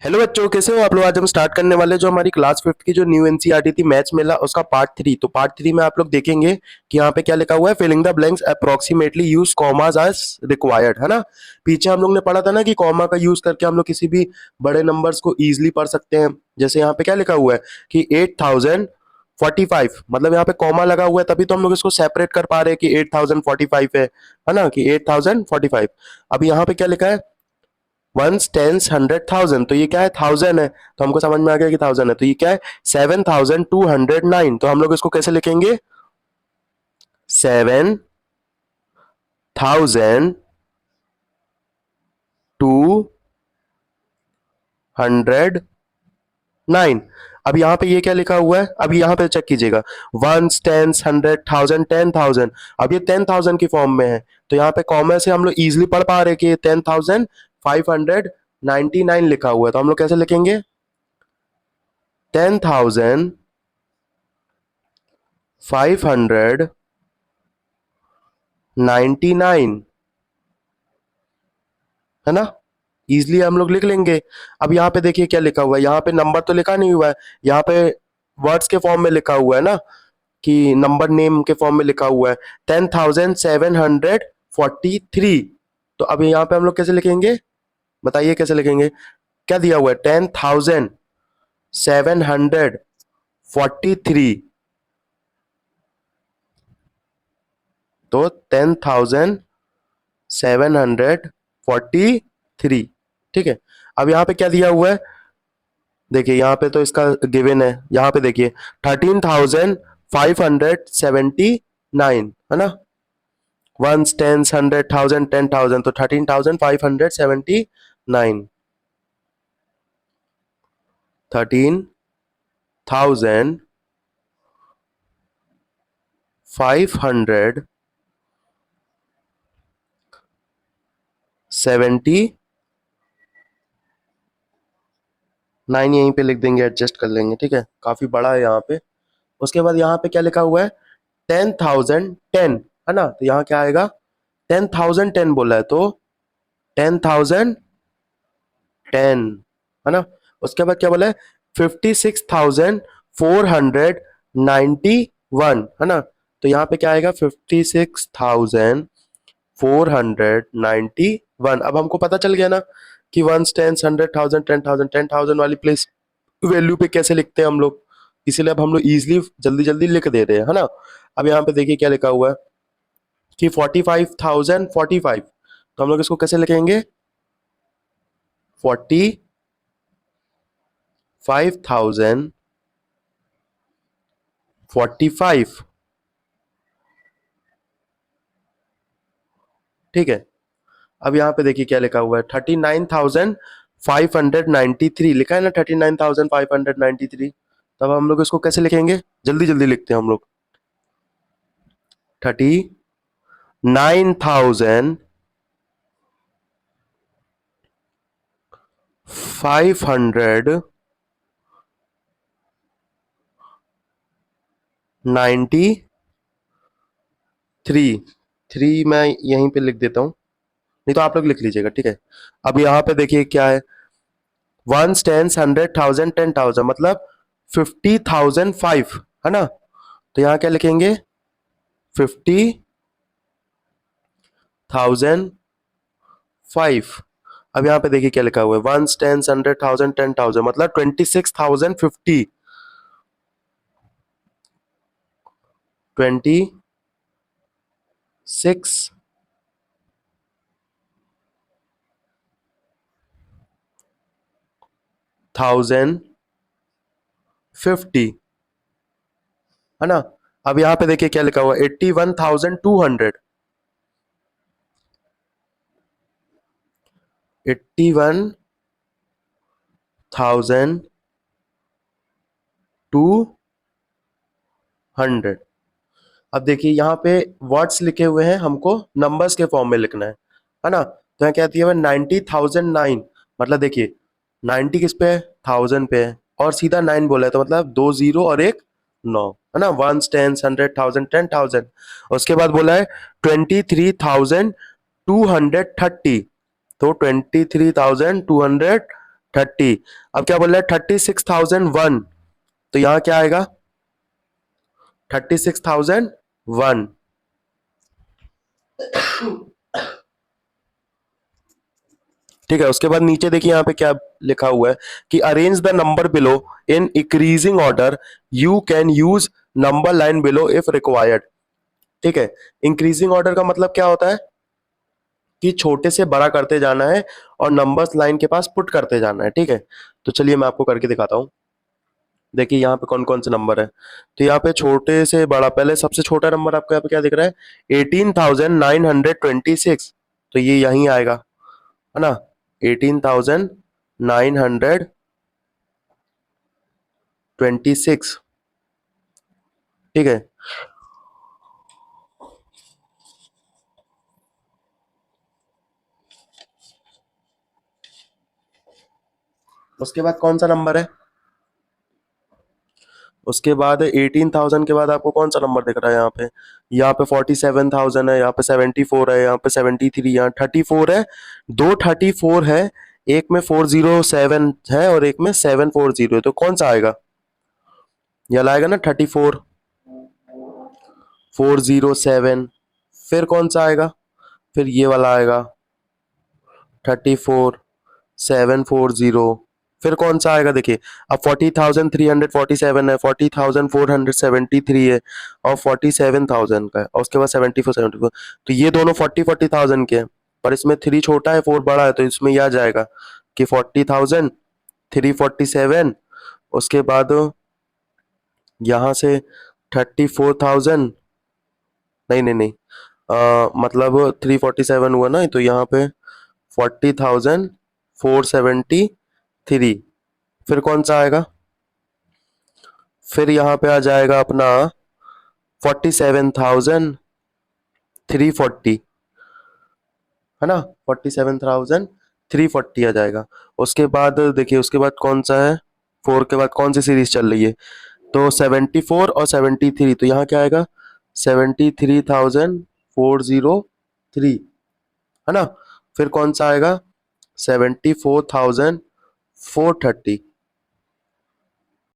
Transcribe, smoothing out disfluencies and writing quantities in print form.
Hello बच्चों, कैसे हो आप लोग। आज हम स्टार्ट करने वाले जो हमारी क्लास फिफ्थ की जो न्यू एनसीईआरटी थी मैथ्स मेला उसका पार्ट थ्री। तो पार्ट थ्री में आप लोग देखेंगे कि यहाँ पे क्या लिखा हुआ है, filling the blanks approximately use commas as required, है ना। पीछे हम लोग ने पढ़ा था ना कि कॉमा का यूज करके हम लोग किसी भी बड़े नंबर्स को इजिली पढ़ सकते हैं। जैसे यहाँ पे क्या लिखा हुआ है कि 8045, मतलब यहाँ पे कॉमा लगा हुआ है तभी तो हम लोग इसको सेपरेट कर पा रहे हैं कि 8045 है ना, कि 8045। अभी यहाँ पे क्या लिखा है, वंस टेंस हंड्रेड थाउजेंड, तो ये क्या है, थाउजेंड है। तो हमको समझ में आ गया कि थाउजेंड है। तो ये क्या है, 7209। तो हम लोग इसको कैसे लिखेंगे, 7209। अब यहाँ पे ये क्या लिखा हुआ है, अब यहाँ पे चेक कीजिएगा, वंस टेंस हंड्रेड थाउजेंड 10,000। अब ये 10,000 की फॉर्म में है। तो यहाँ पे कॉमा से हम लोग इजिली पढ़ पा रहे हैं कि ये 10,599 लिखा हुआ है। तो हम लोग कैसे लिखेंगे, 10,599, है ना। इजिली हम लोग लिख लेंगे। अब यहाँ पे देखिए क्या लिखा हुआ है, यहाँ पे नंबर तो लिखा नहीं हुआ है, यहाँ पे वर्ड्स के फॉर्म में लिखा हुआ है ना, कि नंबर नेम के फॉर्म में लिखा हुआ है 10,743। तो अब यहाँ पे हम लोग कैसे लिखेंगे, बताइए कैसे लिखेंगे। क्या दिया हुआ है, 10,743। तो 10,743, ठीक है। अब यहाँ पे क्या दिया हुआ है, देखिए यहाँ पे तो इसका गिवन है, यहाँ पे देखिए 13,579, है ना। वंस टेंस हंड्रेड थाउजेंड 10,000, तो 13,579, 13,579 यहीं पे लिख देंगे, एडजस्ट कर लेंगे, ठीक है, काफी बड़ा है यहाँ पे। उसके बाद यहाँ पे क्या लिखा हुआ है, 10,010, है ना। तो यहाँ क्या आएगा, 10,010 बोला है तो 10,010, है ना। उसके बाद क्या बोला है, 56,491, है ना। तो यहाँ पे क्या आएगा, 56,491। अब हमको पता चल गया ना कि वंस टेंस हंड्रेड थाउजेंड 10,000, 10,000 वाली प्लेस वैल्यू पे कैसे लिखते हैं हम लोग। इसीलिए अब हम लोग इजिली जल्दी जल्दी लिख दे रहे हैं, है ना। अब यहाँ पे देखिए क्या लिखा हुआ है कि 45,045। तो हम लोग इसको कैसे लिखेंगे, 45,045, ठीक है। अब यहाँ पे देखिए क्या लिखा हुआ है, 39,593 लिखा है ना, 39,593। तब हम लोग इसको कैसे लिखेंगे, जल्दी जल्दी लिखते हैं हम लोग, 39,593। थ्री मैं यहीं पे लिख देता हूँ, नहीं तो आप लोग लिख लीजिएगा, ठीक है। अब यहाँ पे देखिए क्या है, वंस टेंस हंड्रेड थाउजेंड 10,000, मतलब 50,005, है ना। तो यहाँ क्या लिखेंगे, 50,005। अब यहाँ पे देखिए क्या लिखा हुआ है, वंस टेंस हंड्रेड थाउजेंड 10,000, मतलब 26,050, 26,050, है ना। अब यहाँ पे देखिए क्या लिखा हुआ है, 81,200, 81,200। अब देखिए यहाँ पे वर्ड्स लिखे हुए हैं, हमको नंबर्स के फॉर्म में लिखना है ना। तो यहाँ क्या दिया हुआ है, 90,009, मतलब देखिए 90 किस पे है, 1000 पे है, और सीधा 9 बोला है, तो मतलब दो जीरो और एक 9, है ना। Ones tens hundred thousand 10,000। उसके बाद बोला है 23,230, तो 23,230 30। अब क्या बोल रहा है 36,001, तो यहाँ क्या आएगा 36,001। ठीक है, उसके बाद नीचे देखिए यहाँ पे क्या लिखा हुआ है कि arrange the number below in increasing order, you can use number line below if required. ठीक है, इंक्रीजिंग ऑर्डर का मतलब क्या होता है कि छोटे से बड़ा करते जाना है और नंबर्स लाइन के पास पुट करते जाना है। ठीक है, तो चलिए मैं आपको करके दिखाता हूँ। देखिए यहाँ पे कौन कौन से नंबर है। तो यहाँ पे छोटे से बड़ा, पहले सबसे छोटा नंबर आपको यहाँ पे क्या दिख रहा है 18,926, तो ये यहीं आएगा, है ना, 18,926। ठीक है, उसके बाद कौन सा नंबर है, उसके बाद 18,000 के बाद आपको कौन सा नंबर दिख रहा है यहाँ पे 47,000 है, यहाँ पे 74 है, यहाँ पे 73, यहाँ 34 है, दो 34 है, एक में 407 है और एक में 740 है, तो कौन सा आएगा, ये आएगा ना 34 407। फिर कौन सा आएगा, फिर ये वाला आएगा 34 740। फिर कौन सा आएगा देखिए, अब 40,347 है, 40,473 है और 47,000 का है, और उसके बाद 74 तो ये दोनों 40,000 के हैं, पर इसमें 3 छोटा है 4 बड़ा है, तो इसमें यह आ जाएगा कि 40,000 347, उसके बाद यहाँ से 34,000, नहीं नहीं नहीं, मतलब 347 हुआ ना, तो यहाँ पे 40,473। फिर कौन सा आएगा, फिर यहाँ पे आ जाएगा अपना 47,340, है ना, 47,340 आ जाएगा। उसके बाद देखिए, उसके बाद कौन सा है, 4 के बाद कौन सी सीरीज चल रही है, तो 74 और 73, तो यहाँ क्या आएगा 73,403, है ना। फिर कौन सा आएगा 74,430,